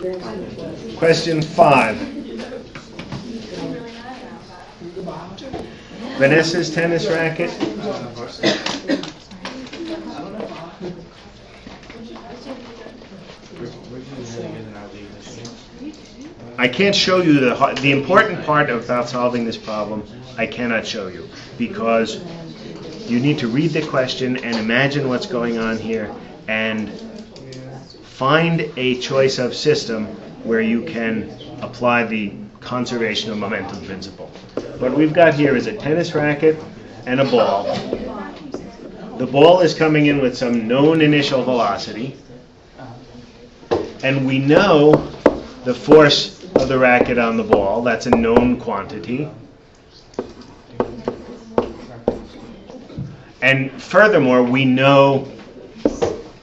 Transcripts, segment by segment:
Question 5. Vanessa's tennis racket. I can't show you the important part about solving this problem. I cannot show you because you need to read the question and imagine what's going on here and find a choice of system where you can apply the conservation of momentum principle. What we've got here is a tennis racket and a ball. The ball is coming in with some known initial velocity, and we know the force of the racket on the ball. That's a known quantity. And furthermore, we know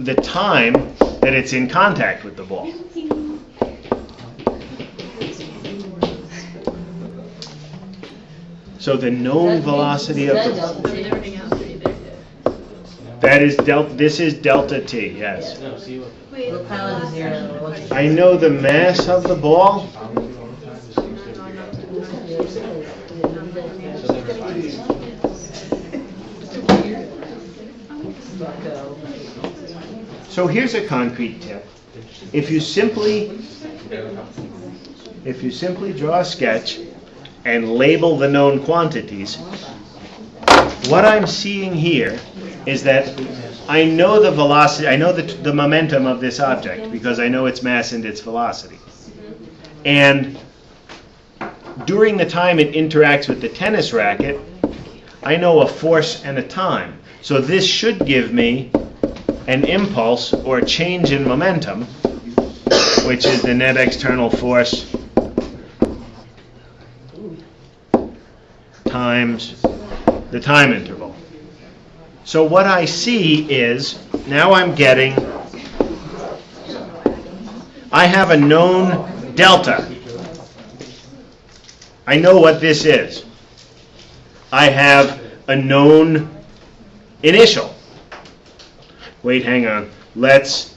the time that it's in contact with the ball. So the known velocity of the that is delta. This is delta t. Yes. I know the mass of the ball. So here's a concrete tip. If you simply draw a sketch and label the known quantities, what I'm seeing here is that I know the velocity, I know the momentum of this object because I know its mass and its velocity. And during the time it interacts with the tennis racket, I know a force and a time. So this should give me an impulse or change in momentum, which is the net external force times the time interval. So what I see is, now I'm getting, I have a known delta. I know what this is. I have a known initial. Wait, hang on. Let's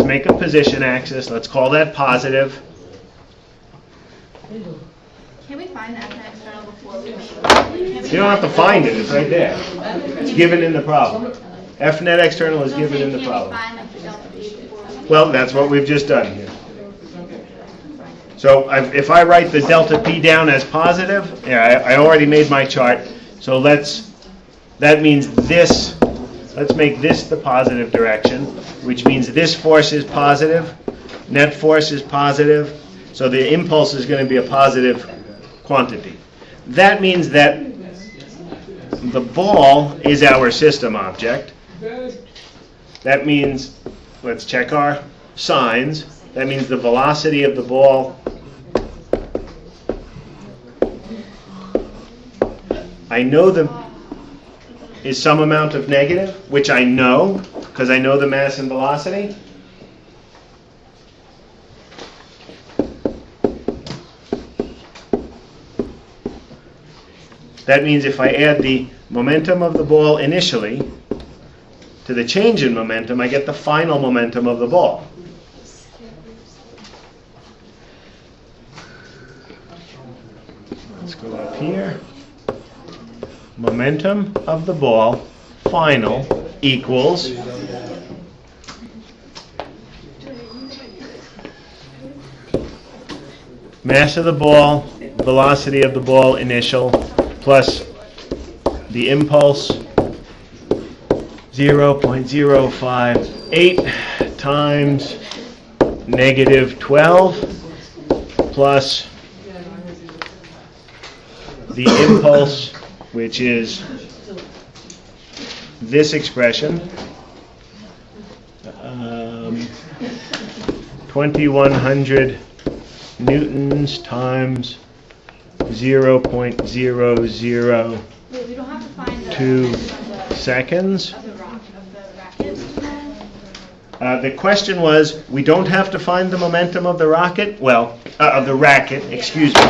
make a position axis. Let's call that positive. Can we find that external before we make it? You don't have to find it. It's right there. It's given in the problem. F net external is given in the problem. Well, that's what we've just done here. So if I write the delta P down as positive, I already made my chart. So that means this, let's make this the positive direction, which means this force is positive, net force is positive, so the impulse is going to be a positive quantity. That means that the ball is our system object. That means, let's check our signs. That means the velocity of the ball, I know is some amount of negative, which I know because I know the mass and velocity. That means if I add the momentum of the ball initially to the change in momentum, I get the final momentum of the ball. Let's go up here. Momentum of the ball, final, equals mass of the ball, velocity of the ball initial, plus the impulse 0.058 times negative 12 plus the impulse, which is this expression, 2100 newtons times 0.002 seconds. The question was, we don't have to find the momentum of the rocket? Well, of the racket, excuse me.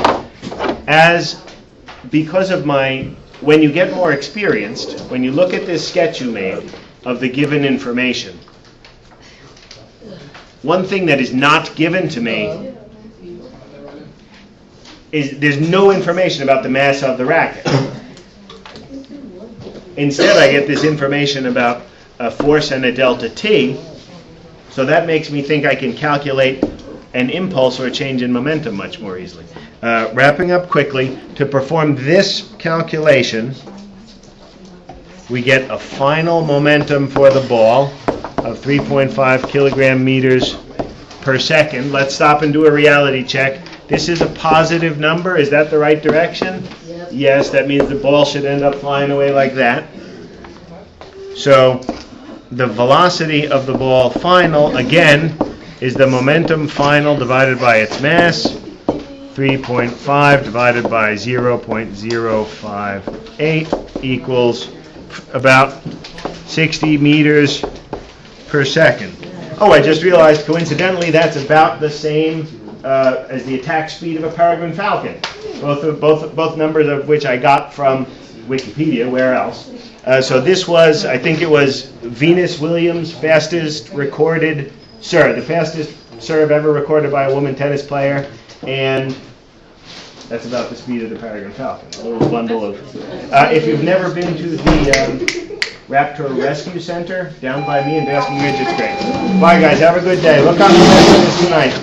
Because of when you get more experienced, when you look at this sketch you made of the given information, one thing that is not given to me is there's no information about the mass of the racket. Instead, I get this information about a force and a delta T, so that makes me think I can calculate an impulse or a change in momentum much more easily. Wrapping up quickly, to perform this calculation, we get a final momentum for the ball of 3.5 kilogram meters per second. Let's stop and do a reality check. This is a positive number. Is that the right direction? Yep. Yes, that means the ball should end up flying away like that. So the velocity of the ball final, again, is the momentum final divided by its mass. 3.5 divided by 0.058 equals about 60 meters per second. Oh, I just realized, coincidentally, that's about the same as the attack speed of a Peregrine Falcon. Both numbers of which I got from Wikipedia. Where else? So this was, I think it was Venus Williams' fastest recorded serve, the fastest serve ever recorded by a woman tennis player, and that's about the speed of the Peregrine Falcon. A little bundle of. If you've never been to the Raptor Rescue Center down by me in Basking Ridge, it's great. Bye, guys. Have a good day. Look on the rest of this tonight.